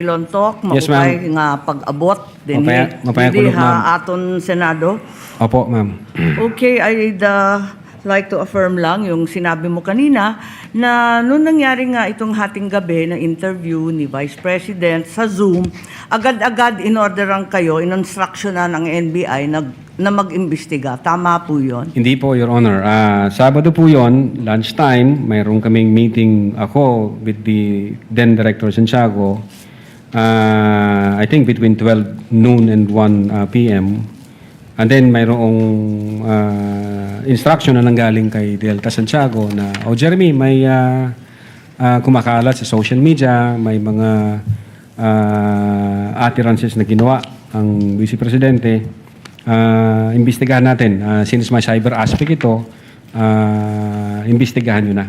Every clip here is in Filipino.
Lontok, Yes, maupay nga pag-abot din Mapaya kulog, ma'am. aton Senado. Opo, ma'am. Okay, I'd like to affirm lang yung sinabi mo kanina na noong nangyari nga itong hating gabi na interview ni Vice President sa Zoom, agad-agad in-orderan kayo, in-instruction na ng NBI na mag-imbestiga. Tama po yun? Hindi po, Your Honor. Sabado po yon, lunchtime, mayroon kaming meeting ako with the then Director Santiago. I think between 12 noon and 1 p.m. And then mayroong instruction na nanggaling kay Delta Santiago na, Jeremy, may kumakalat sa social media, may mga utterances na ginawa ang Vice Presidente. Imbestigahan natin. Since may cyber aspect ito, imbestigahan nyo na.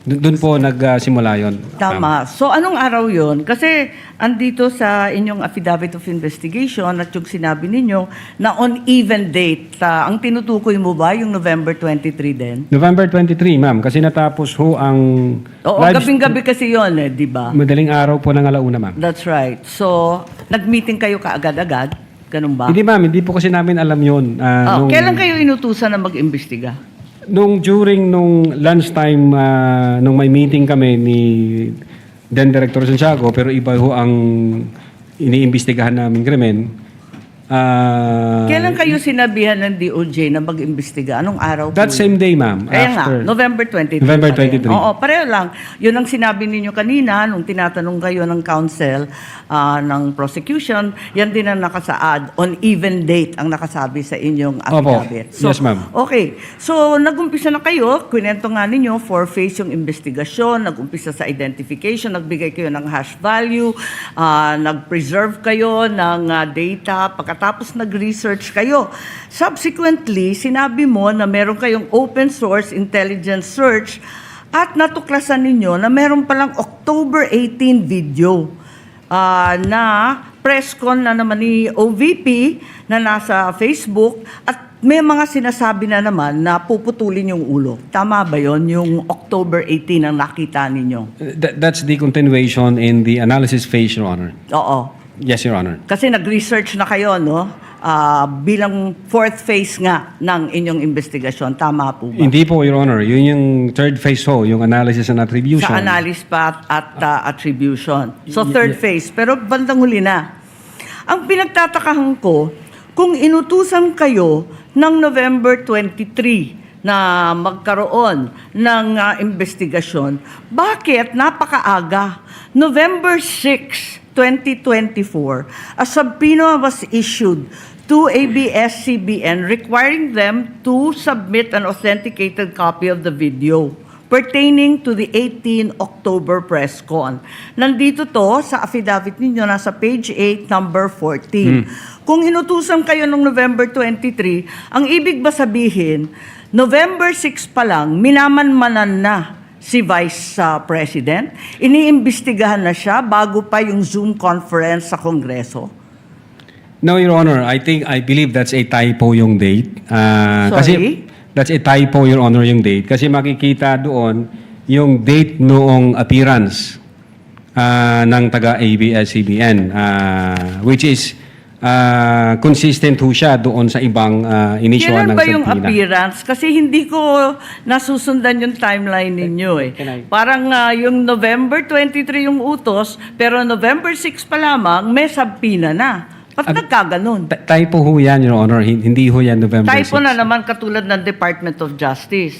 Doon po nagsimula yun. Tama. So anong araw yon? Kasi andito sa inyong affidavit of investigation at yung sinabi ninyo na on even date, ang tinutukoy mo ba yung November 23 din? November 23, ma'am. Kasi natapos ho ang... Oo, gabing-gabi kasi yon di ba? Madaling araw po ng alauna, ma'am. That's right. So, nag-meeting kayo kaagad-agad? Ganun ba? Hindi, ma'am. Hindi po kasi namin alam yun. Kailan kayo inutusan na mag-imbestiga? During lunchtime, nung may meeting kami ni then Director Santiago, pero iba ho ang iniimbestigahan namin krimen. Kailan kayo sinabihan ng DOJ na mag-imbestiga? Anong araw That same day, ma'am. Kaya nga, November 23. November 23. Oo, pareho lang. Yun ang sinabi ninyo kanina nung tinatanong kayo ng counsel ng prosecution, yan din ang nakasaad. On even date ang nakasabi sa inyong affidavit. Opo. Yes, ma'am. Okay. So, nag-umpisa na kayo. Kwento nga ninyo, 4-phase yung investigasyon. Nag-umpisa sa identification. Nagbigay kayo ng hash value. Nag-preserve kayo ng data. Pagkatapos nag-research kayo. Subsequently, sinabi mo na meron kayong open source intelligence search at natuklasan ninyo na meron palang October 18 video na press con na naman ni OVP na nasa Facebook at may mga sinasabi na naman na puputulin yung ulo. Tama ba yon yung October 18 ang nakita ninyo? That's the continuation in the analysis phase, Your Honor. Oo. Yes, Your Honor. Kasi nag-research na kayo, no? Bilang fourth phase nga ng inyong investigasyon. Tama po ba? Hindi po, Your Honor. Yun yung third phase ho, yung analysis and attribution. Sa analysis pa at attribution. So third phase. Pero bandang huli na. Ang pinagtatakahan ko, kung inutusan kayo ng November 23 na magkaroon ng investigasyon, bakit napakaaga? November 6, 2024, a subpoena was issued to ABS-CBN requiring them to submit an authenticated copy of the video pertaining to the 18 October press con. Nandito to sa affidavit ninyo, nasa page 8, number 14. Kung inutusan kayo noong November 23, ang ibig ba sabihin, November 6 pa lang, minamanmanan na si Vice President? Iniimbestigahan na siya bago pa yung Zoom conference sa Kongreso? No, Your Honor. I believe that's a typo yung date. Sorry? Kasi that's a typo, Your Honor, yung date. Kasi makikita doon yung date noong appearance ng taga-ABS-CBN, which is consistent ho siya doon sa ibang inisyuan ng Kailan ba yung subpoena. appearance? Kasi hindi ko nasusundan yung timeline ninyo eh. Parang yung November 23 yung utos, pero November 6 pa lamang, may subpoena na. Ba't nagkaganon? Typo ho yan, Your Honor. Hindi ho yan November 6. Typo na naman katulad ng Department of Justice.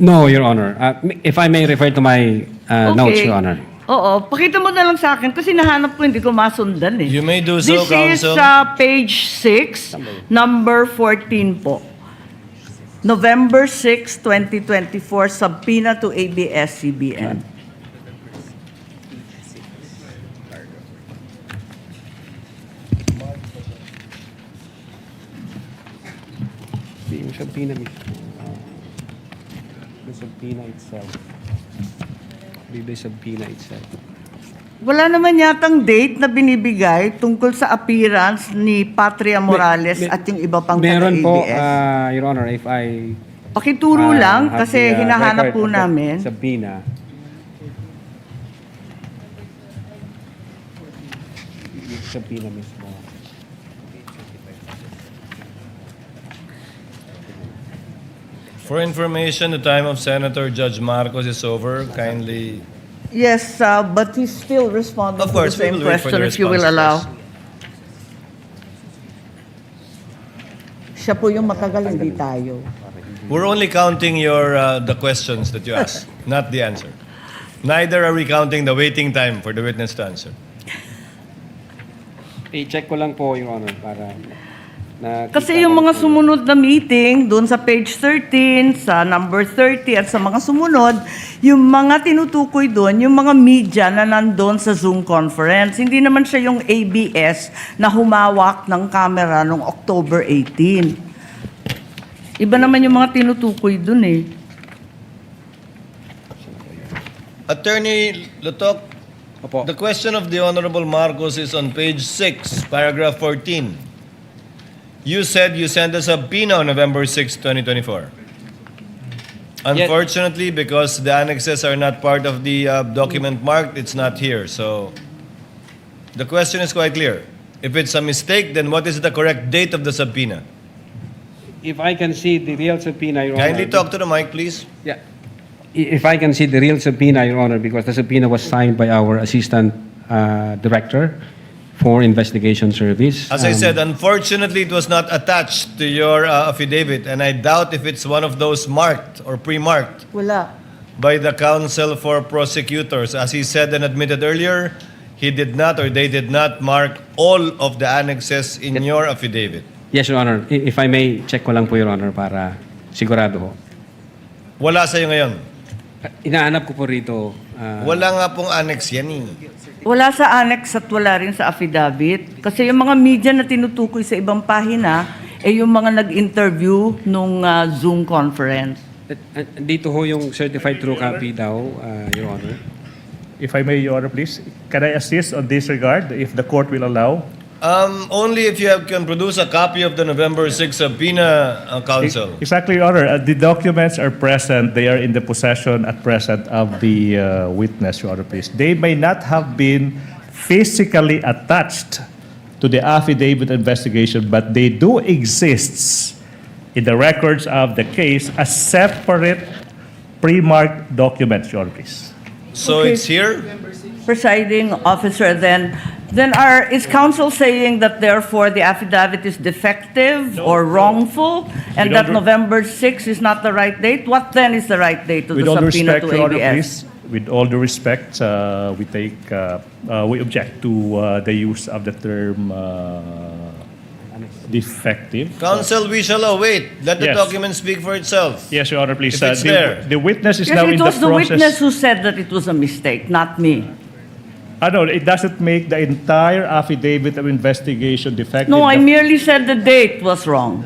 No, Your Honor. If I may refer to my notes, Your Honor. Oo, pakita mo na lang sa akin kasi nahanap ko hindi ko masundan eh. You may do so, This is Counsel. page 6, number 14 po. November 6, 2024, subpoena to ABS-CBN. Yung subpoena mismo. The subpoena itself. The subpoena itself. Wala naman yatang date na binibigay tungkol sa appearance ni Patria Morales at yung iba pang Meron po, taga-ABS. Your Honor, if I Pakituro lang have kasi the, hinahanap record po of the namin. subpoena. yung subpoena mismo. For information, the time of Senator Judge Marcos is over. Kindly. Yes, but he's still responding Of to course, the we same will wait for question the if you will response allow. first. Siya po yung matagal, hindi tayo. We're only counting your the questions that you asked, not the answer. Neither are we counting the waiting time for the witness to answer. I-check ko lang po, Your Honor, para Kasi yung mga sumunod na meeting, doon sa page 13, sa number 30, at sa mga sumunod, yung mga tinutukoy doon, yung mga media na nandun sa Zoom conference. Hindi naman siya yung ABS na humawak ng camera noong October 18. Iba naman yung mga tinutukoy doon eh. Attorney Lutok, Opo. the question of the Honorable Marcos is on page 6, paragraph 14. You said you sent a subpoena on November 6, 2024. Unfortunately, because the annexes are not part of the document marked, it's not here. So the question is quite clear. If it's a mistake, then what is the correct date of the subpoena? If I can see the real subpoena, Your Honor. Kindly talk to the mic, please. Yeah. If I can see the real subpoena, Your Honor, because the subpoena was signed by our Assistant Director for Investigation Service. As I said, unfortunately, it was not attached to your affidavit, and I doubt if it's one of those marked or pre-marked Wala. by the counsel for prosecutors. As he said and admitted earlier, he did not or they did not mark all of the annexes in your affidavit. Yes, Your Honor. If I may, check ko lang po, Your Honor, para sigurado ho. Wala sa'yo ngayon. Inaanap ko po rito. Wala nga pong annex yan eh. Wala sa annex at wala rin sa affidavit. Kasi yung mga media na tinutukoy sa ibang pahina, eh yung mga nag-interview nung Zoom conference. Dito ho yung certified true copy daw, Your Honor. If I may, Your Honor, please, can I assist on this regard, if the court will allow? Only if you can produce a copy of the November 6 subpoena, counsel. Exactly, Your Honor. The documents are present. They are in the possession at present of the witness, Your Honor, please. They may not have been physically attached to the affidavit investigation, but they do exist in the records of the case as separate pre-marked documents, Your Honor, please. So Okay. it's here? Presiding officer, then is counsel saying that therefore the affidavit is defective or wrongful and With all that November 6 is not the right date? What then is the right date to With the all due subpoena respect, to Your Honor, ABS? please, with all due respect, we object to the use of the term defective. Counsel, we shall await. Let the Yes. document speak for itself. Yes, Your Honor, please. If it's there. The witness is Yes, now it in the was the process. witness who said that it was a mistake, not me. No, it doesn't make the entire affidavit of investigation defective. No, I merely said the date was wrong.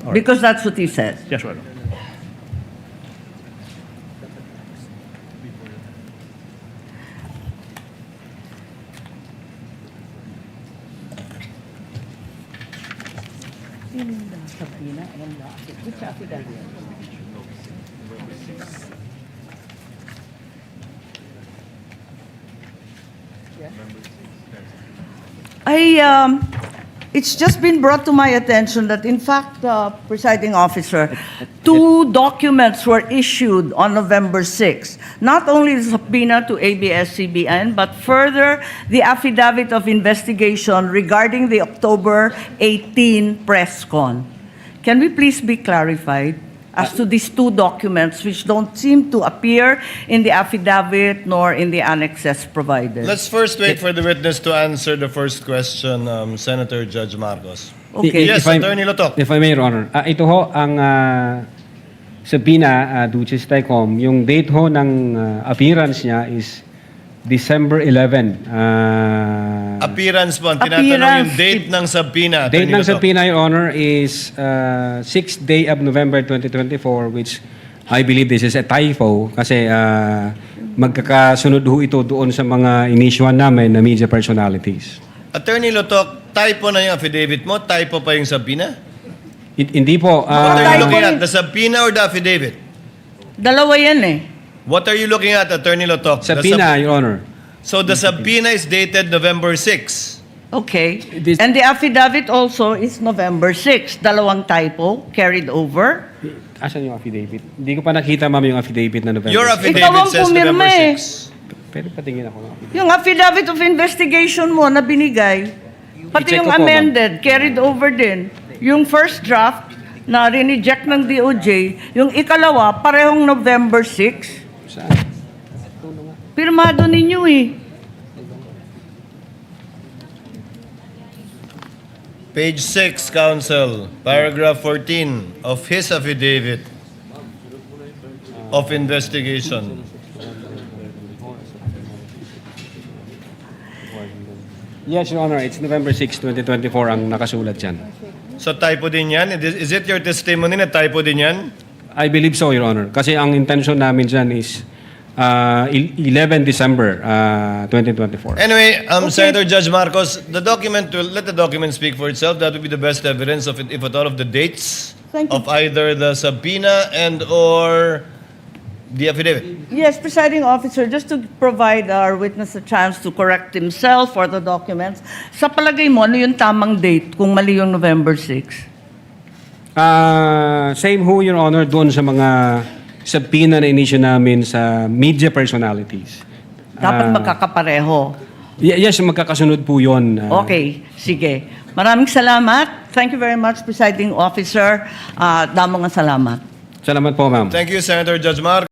All right. Because that's what he said. Yes, Your Honor. It's just been brought to my attention that, in fact, presiding officer, two documents were issued on November 6. Not only the subpoena to ABS-CBN, but further the affidavit of investigation regarding the October 18 press con. Can we please be clarified as to these two documents which don't seem to appear in the affidavit nor in the annexes provided? Let's first wait for the witness to answer the first question, Senator Judge Marcos. Okay. Yes, Attorney Lotok. If I may, Your Honor. Ito ho, ang subpoena, Duces Tecom, yung date ho ng appearance niya is December 11. Appearance po. Ang tinatanong Appearance. yung date ng subpoena. Date Attorney ng Lotok. subpoena, Your Honor, is 6th day of November 2024, which I believe this is a typo kasi magkakasunod ho ito doon sa mga inisyuan namin na media personalities. Attorney Lotok, typo na yung affidavit mo? Typo pa yung subpoena? Hindi po. What are you typo looking ni- at? The subpoena or the affidavit? Dalawa yan eh. What are you looking at, Attorney Lotok? The subpoena, Your Honor. So the subpoena is dated November 6. Okay. This- And the affidavit also is November 6. Dalawang typo carried over. Asan yung affidavit? Hindi ko pa nakita, ma'am, yung affidavit na November. Your 6. affidavit Ikaw ang says pumirma November eh. 6. Pero patingin ako ng affidavit. Yung affidavit of investigation mo na binigay, pati I-check yung ko po, amended, carried over din. Yung first draft na rineject ng DOJ, yung ikalawa, parehong November 6. Saan? Pirmado ninyo eh. Page 6, Counsel, paragraph 14 of his affidavit of investigation. Yes, Your Honor. It's November 6, 2024 ang nakasulat dyan. So typo din yan? Is it your testimony na typo din yan? I believe so, Your Honor. Kasi ang intention namin dyan is 11 December 2024. Anyway, Senator Judge Marcos, the document will let the document speak for itself. That would be the best evidence of it, if at all, of the dates Thank you. of either the subpoena and or the affidavit. Yes, presiding officer, just to provide our witness a chance to correct himself or the documents, sa palagay mo, ano yung tamang date kung mali yung November 6? Same ho, Your Honor, doon sa mga subpoena na inisyu namin sa media personalities. Dapat magkakapareho. Yes, magkakasunod po yun. Okay, sige. Maraming salamat. Thank you very much, presiding officer. Damo nga salamat. Salamat po, ma'am. Thank you, Senator Judge Marcos.